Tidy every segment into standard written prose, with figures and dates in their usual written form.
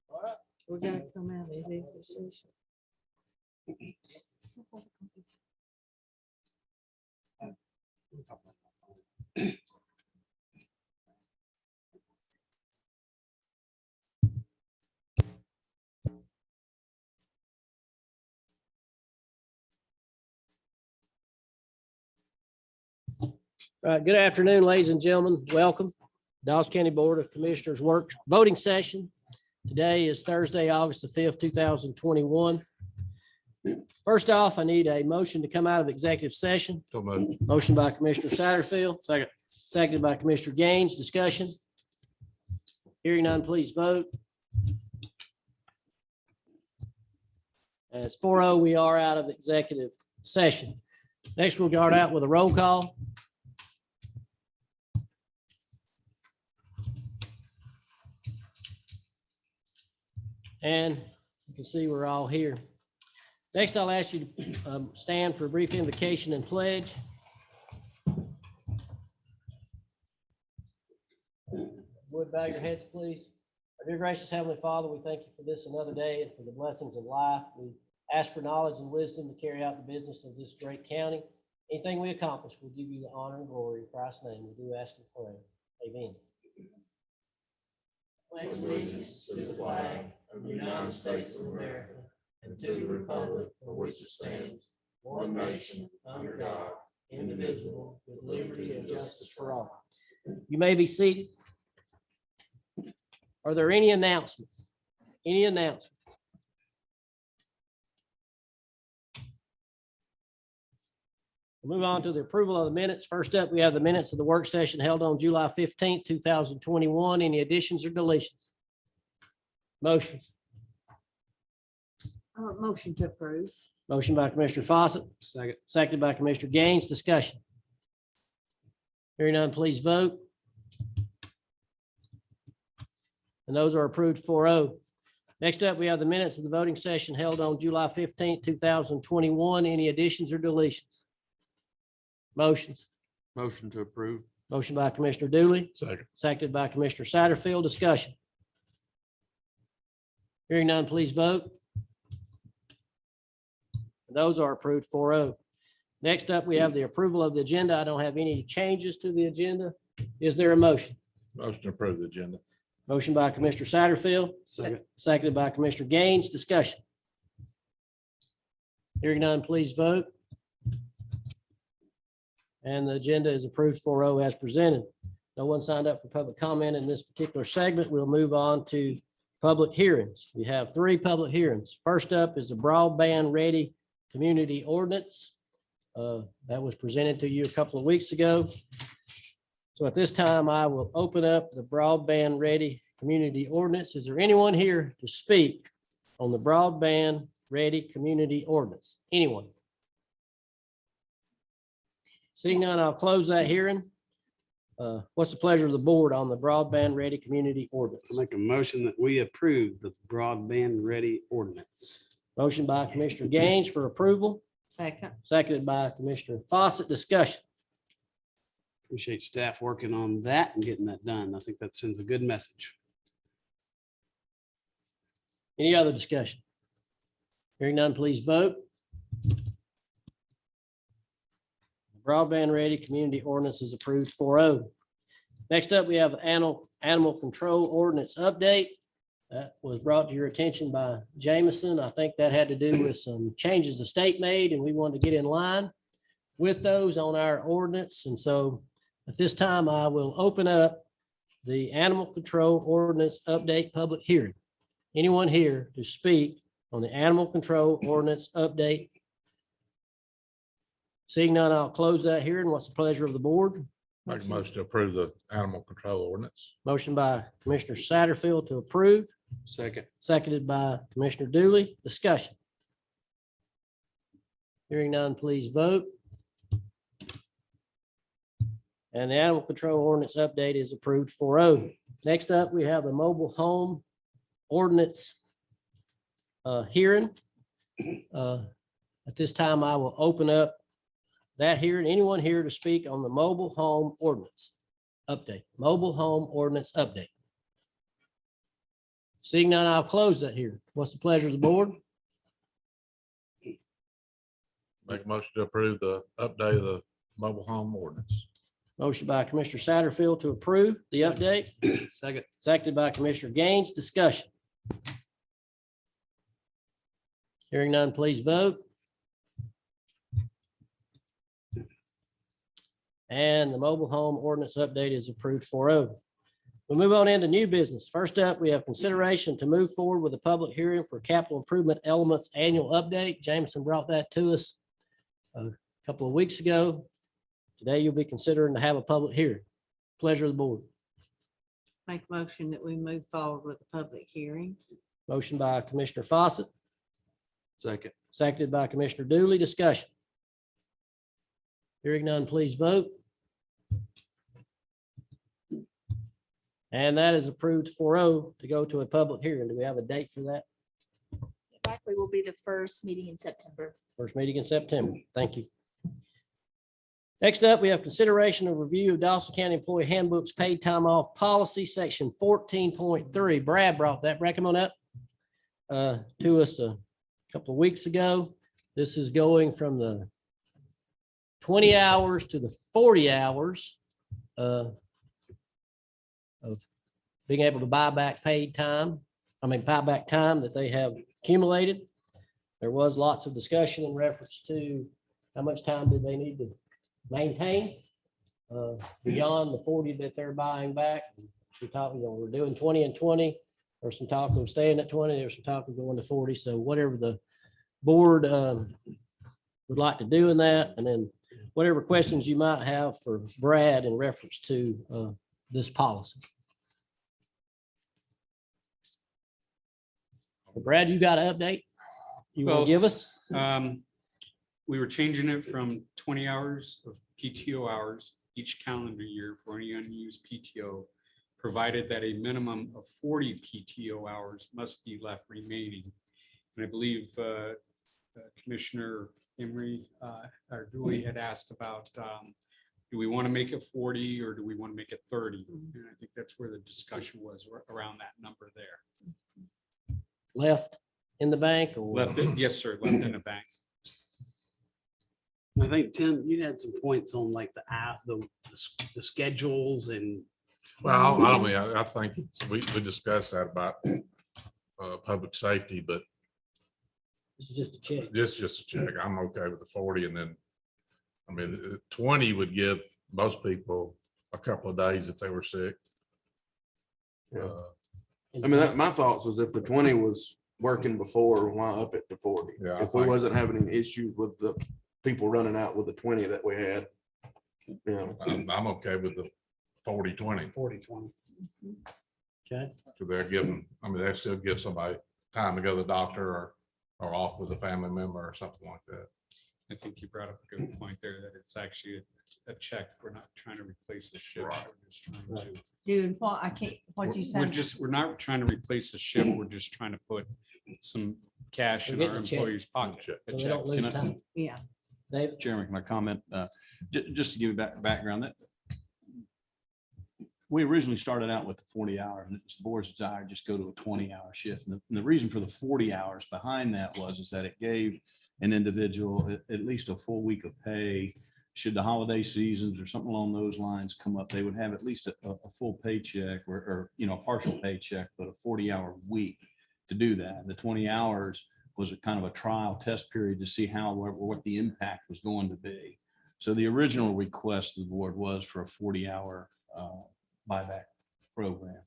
All right, We're gonna come out of executive session. all right. Good afternoon, ladies and gentlemen. Welcome. Dawes County Board of Commissioners work voting session. Today is Thursday, August the 5th, 2021. First off, I need a motion to come out of executive session. So moved. Motion by Commissioner Satterfield. Second. Seconded by Commissioner Gaines. Discussion. Hearing none, please vote. And it's 4-0. We are out of executive session. Next, we'll start out with a roll call. And you can see we're all here. Next, I'll ask you to stand for a brief invocation and pledge. Would bow your heads, please. Our dear gracious Heavenly Father, we thank you for this another day and for the blessings of life. We ask for knowledge and wisdom to carry out the business of this great county. Anything we accomplish, we'll give you the honor and glory in Christ's name. We do ask and pray. Amen. Pledge allegiance to the flag of the United States of America and to the republic for which it stands, one nation, under God, indivisible, with liberty and justice for all. You may be seated. Are there any announcements? Any announcements? We'll move on to the approval of the minutes. First up, we have the minutes of the work session held on July 15th, 2021. Any additions or deletions? Motions. Motion to approve. Motion by Commissioner Fawcett. Second. Seconded by Commissioner Gaines. Discussion. Hearing none, please vote. And those are approved 4-0. Next up, we have the minutes of the voting session held on July 15th, 2021. Any additions or deletions? Motions. Motion to approve. Motion by Commissioner Dooley, Second. seconded by Commissioner Satterfield. Discussion. Hearing none, please vote. Those are approved 4-0. Next up, we have the approval of the agenda. I don't have any changes to the agenda. Is there a motion? Motion to approve the agenda. Motion by Commissioner Satterfield, Second. seconded by Commissioner Gaines. Discussion. Hearing none, please vote. And the agenda is approved 4-0 as presented. No one signed up for public comment in this particular segment. We'll move on to public hearings. We have 3 public hearings. First up is the Broadband Ready Community Ordinance. That was presented to you a couple of weeks ago. So at this time, I will open up the Broadband Ready Community Ordinance. Is there anyone here to speak on the Broadband Ready Community Ordinance? Anyone? Seeing none, I'll close that hearing. What's the pleasure of the board on the Broadband Ready Community Ordinance? I make a motion that we approve the broadband ready ordinance. Motion by Commissioner Gaines for approval, Second. seconded by Commissioner Fawcett. Discussion. Appreciate staff working on that and getting that done. I think that sends a good message. Any other discussion? Hearing none, please vote. Broadband Ready Community Ordinance is approved 4-0. Next up, we have Animal Control Ordinance Update. That was brought to your attention by Jameson. I think that had to do with some changes the state made, and we wanted to get in line with those on our ordinance. And so at this time, I will open up the Animal Control Ordinance Update public hearing. Anyone here to speak on the Animal Control Ordinance Update? Seeing none, I'll close that hearing. What's the pleasure of the board? Make a motion to approve the animal control ordinance. Motion by Commissioner Satterfield to approve, Second. seconded by Commissioner Dooley. Discussion. Hearing none, please vote. And the Animal Control Ordinance Update is approved 4-0. Next up, we have the Mobile Home Ordinance hearing. At this time, I will open up that here and anyone here to speak on the mobile home ordinance update, mobile home ordinance update? Seeing none, I'll close that here. What's the pleasure of the board? Make a motion to approve the update of the mobile home ordinance. Motion by Commissioner Satterfield to approve the update, Second. seconded by Commissioner Gaines. Discussion. Hearing none, please vote. And the mobile home ordinance update is approved 4-0. We'll move on into new business. First up, we have consideration to move forward with a public hearing for capital improvement elements annual update. Jameson brought that to us a couple of weeks ago. Today, you'll be considering to have a public hearing. Pleasure of the board. Make a motion that we move forward with the public hearing. Motion by Commissioner Fawcett, Second. seconded by Commissioner Dooley. Discussion. Hearing none, please vote. And that is approved 4-0 to go to a public hearing. Do we have a date for that? Likely will be the first meeting in September. First meeting in September. Thank you. Next up, we have consideration of review of Dawson County Employee Handbook's paid time off policy, section 14.3. Brad brought that. Brad, come on up to us a couple of weeks ago. This is going from the 20 hours to the 40 hours of being able to buy back paid time. Buy back time that they have accumulated. There was lots of discussion in reference to how much time did they need to maintain beyond the 40 that they're buying back. She talked, we're doing 20 and 20. There's some talk of staying at 20. There's some talk of going to 40. So whatever the board would like to do in that, and then whatever questions you might have for Brad in reference to this policy. Brad, you got an update you want Well, to give us? We were changing it from 20 hours of PTO hours each calendar year for any unused PTO, provided that a minimum of 40 PTO hours must be left remaining. And I believe Commissioner Emery or Dooley had asked about, do we want to make it 40 or do we want to make it 30? And I think that's where the discussion was around that number there. Left in the bank or? Left it, yes, sir, left in the bank. I think, Tim, you had some points on like the app, the schedules and. Well, I think we discussed that about public safety, but This is just a check. this just a check. I'm okay with the 40, and then, 20 would give most people a couple of days if they were sick. Yeah. My thoughts was if the 20 was working before, why up it to 40? Yeah, I If we think- wasn't having any issues with the people running out with the 20 that we had. I'm okay with the 40-20. 40-20. Okay. So they're giving, they still give somebody time to go to the doctor or off with a family member or something like that. I think you brought up a good point there, that it's actually a check. We're not trying to replace the shift. Right. We're just trying to. Dude, what, I can't, what you We're say? we're not trying to replace the shift. We're just trying to put some cash We're in getting our a check. employees' pocket. Check. A So we check. don't lose Can I- time. Yeah, David? Chairman, can I comment? Just to give you background, that we originally started out with the 40 hours, and it's the board's desire to just go to a 20-hour shift. And the reason for the 40 hours behind that is that it gave an individual at least a full week of pay. Should the holiday seasons or something along those lines come up, they would have at least a full paycheck or a partial paycheck, but a 40-hour week to do that. The 20 hours was a kind of a trial test period to see what the impact was going to be. So the original request of the board was for a 40-hour buyback program.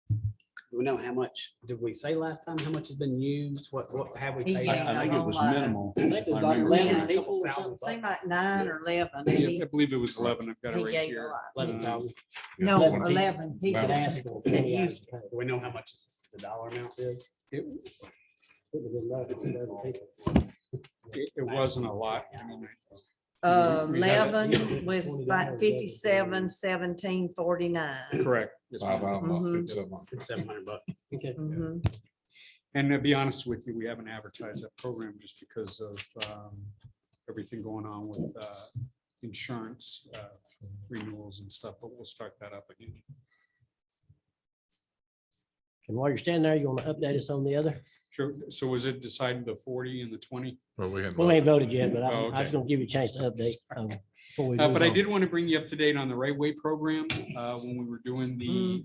Do we know how much, did we say last time, how much has been used? What have we paid Yeah. out? I think it was minimal. I think it was I like remember 11 seeing it. people or $2,000 something. seemed like 9 or 11. and Yeah, he- I believe it was 11. I've got it He right gave a here. lot. 11,000. No, 11 people. 11 people. Could ask for that 20 hours used of pay. Do we know how much the dollar amount is? It It would have been 11 people. it wasn't a lot. I mean, 11 with $20 about 57, 17, 49. correct. Yes, ma'am. 5 hour month, Mhm. 57 month. $700. Okay. Mhm. And to be honest with you, we haven't advertised that program just because of everything going on with insurance renewals and stuff, but we'll start that up again. And while you're standing there, you want to update us on the other? Sure. So was it decided the 40 and the 20? But we hadn't We ain't voted. voted yet, but Oh, I was okay. gonna give you a chance to update. Before we But move I on. did want to bring you up to date on the Right Way program. When we were doing the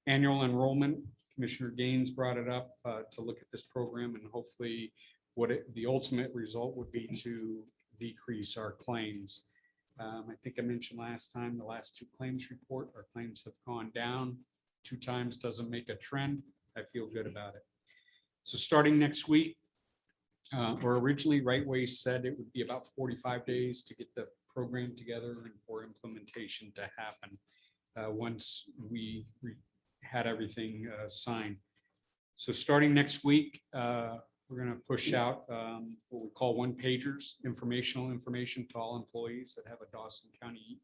annual enrollment, Commissioner Gaines brought it up to look at this program, and hopefully the ultimate result would be to decrease our claims. I think I mentioned last time, the last 2 claims report, our claims have gone down 2 times, doesn't make a trend. I feel good about it. So starting next week, or originally Right Way said it would be about 45 days to get the program together and for implementation to happen once we had everything signed. So starting next week, we're going to push out what we call one-pagers, informational information to all employees that have a Dawson County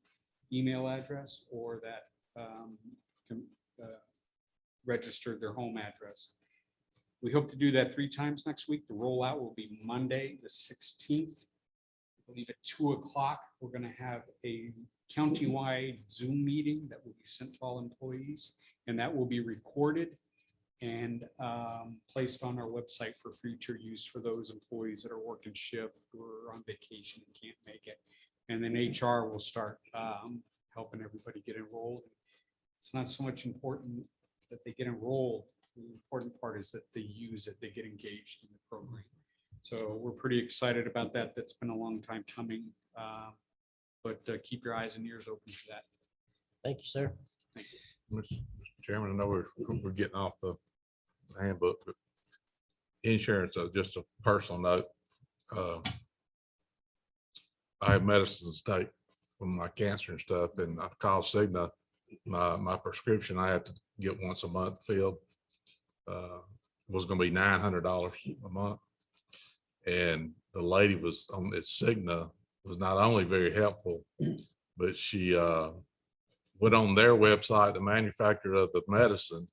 email address or that registered their home address. We hope to do that 3 times next week. The rollout will be Monday, the 16th. I believe at 2 o'clock, we're going to have a countywide Zoom meeting that will be sent to all employees, and that will be recorded and placed on our website for future use for those employees that are working shift or on vacation and can't make it. And then HR will start helping everybody get enrolled. It's not so much important that they get enrolled. The important part is that they use it, they get engaged in the program. So we're pretty excited about that. That's been a long time coming. But keep your eyes and ears open for that. Thank you, sir. Mr. Chairman, I know we're getting off the handbook, but insurance, just a personal note. I have medicines to take for my cancer and stuff, and I called Cigna. My prescription I have to get once a month filled was going to be $900 a month. And the lady was on at Cigna was not only very helpful, but she went on their website, the manufacturer of the medicine,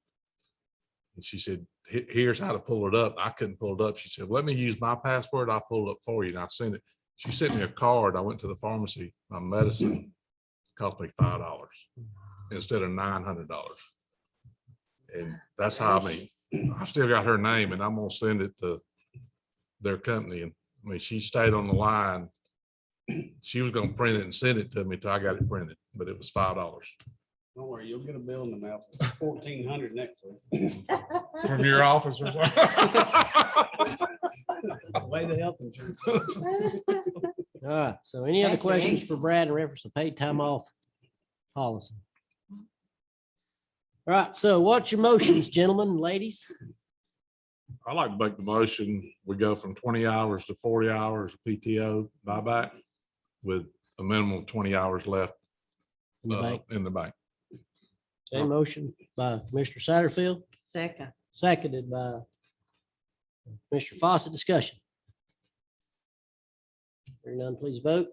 and she said, here's how to pull it up. I couldn't pull it up. She said, let me use my password. I'll pull it up for you. And I sent it. She sent me a card. I went to the pharmacy. My medicine cost me $5 instead of $900. And that's how, I still got her name, and I'm going to send it to their company. And I mean, she stayed on the line. She was going to print it and send it to me till I got it printed, but it was $5. Don't worry, you'll get a bill in the mail. $1,400 next week. From your office or something. Way the health insurance. All right, so any other That's an questions ace. for Brad in reference to paid time off policy? All right, so what's your motions, gentlemen and ladies? I like to make the motion. We go from 20 hours to 40 hours of PTO buyback with a minimum of 20 hours left In the bank? in the bank. Okay, motion by Commissioner Satterfield, Second. seconded by Commissioner Fawcett. Discussion. Hearing none, please vote.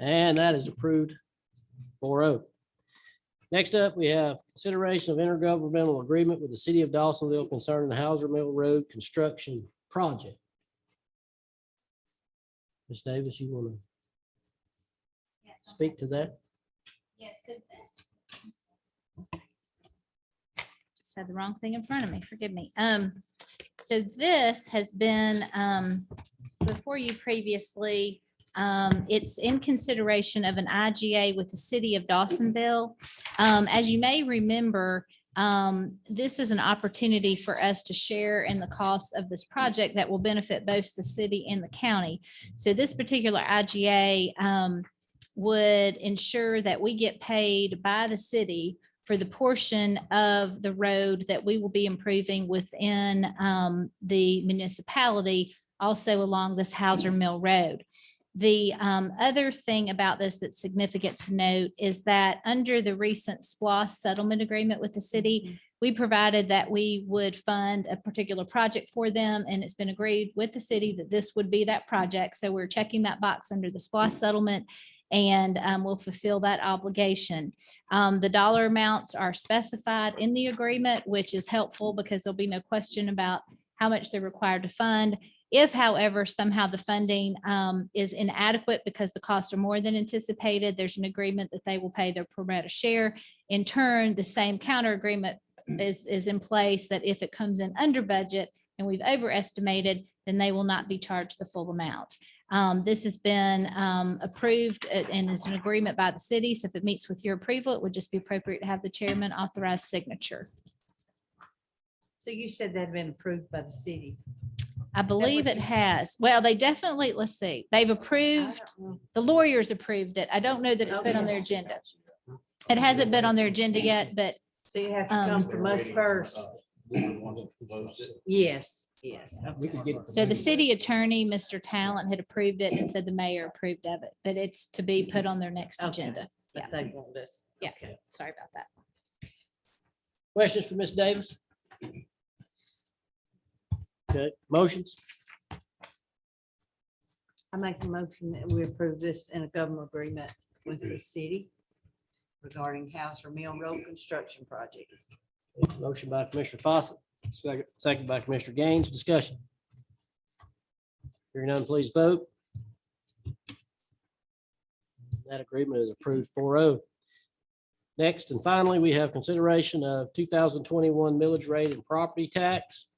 And that is approved 4-0. Next up, we have consideration of intergovernmental agreement with the city of Dawsonville concerning the Hauser Mill Road construction project. Ms. Davis, you want to speak to that? Yes, so this. Just had the wrong thing in front of me, forgive me. So this has been before you previously. It's in consideration of an IGA with the city of Dawsonville. As you may remember, this is an opportunity for us to share in the cost of this project that will benefit both the city and the county. So this particular IGA would ensure that we get paid by the city for the portion of the road that we will be improving within the municipality, also along this Hauser Mill Road. The other thing about this that's significant to note is that under the recent SPLOST settlement agreement with the city, we provided that we would fund a particular project for them, and it's been agreed with the city that this would be that project. So we're checking that box under the SPLOST settlement, and we'll fulfill that obligation. The dollar amounts are specified in the agreement, which is helpful because there'll be no question about how much they're required to fund. If however, somehow the funding is inadequate because the costs are more than anticipated, there's an agreement that they will pay their pro rata share. In turn, the same counter agreement is in place that if it comes in under budget and we've overestimated, then they will not be charged the full amount. This has been approved and is an agreement by the city. So if it meets with your approval, it would just be appropriate to have the chairman authorize signature. So you said that had been approved by the city. I believe what it you said? has. Well, they definitely, let's see, they've approved, the lawyers approved it. I don't know that it's been on their agenda. It hasn't been on their agenda yet, but So you have to come from us first. Yes, yes. We can get it. so the city attorney, Mr. Talent, had approved it and said the mayor approved of it, but it's to be put on their next Okay. agenda. But they want this. Yeah. Okay. Sorry about that. Questions for Ms. Davis? Okay, motions? I make a motion that we approve this in a government agreement with the city regarding Hauser Mill Road construction project. Motion by Commissioner Fawcett, Second. second by Commissioner Gaines. Discussion. Hearing none, please vote. That agreement is approved 4-0. Next and finally, we have consideration of 2021 millage rate and property tax.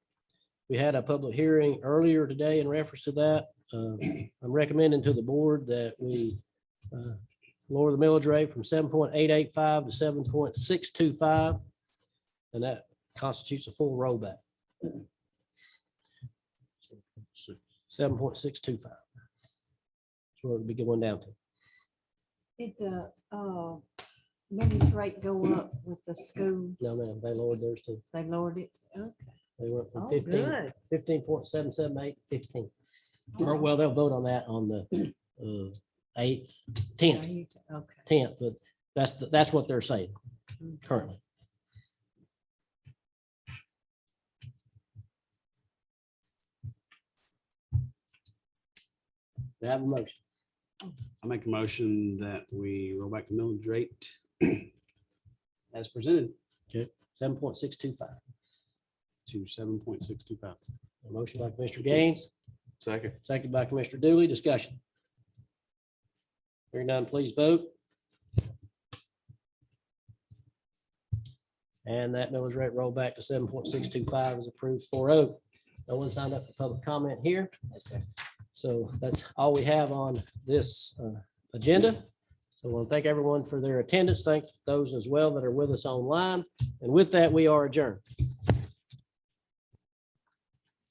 We had a public hearing earlier today in reference to that. I'm recommending to the board that we lower the millage rate from 7.885 to 7.625. And that constitutes a full rollback. 7.625. That's what it'll be going down to. Did the millage rate go up with the school? No, ma'am, they lowered theirs too. They lowered it? Okay. They went from Oh, 15, good. 15.778 to 15. Or, well, they'll vote on that on the 8th, 10th, Okay. 10th, but that's what they're saying currently. We have a motion. I make a motion that we roll back the millage rate as presented 7.625. to 7.625. A motion by Commissioner Gaines, Second. second by Commissioner Dooley. Discussion. Hearing none, please vote. And that millage rate rolled back to 7.625 is approved 4-0. No one signed up for public comment here. So that's all we have on this agenda. So I want to thank everyone for their attendance. Thank those as well that are with us online. And with that, we are adjourned.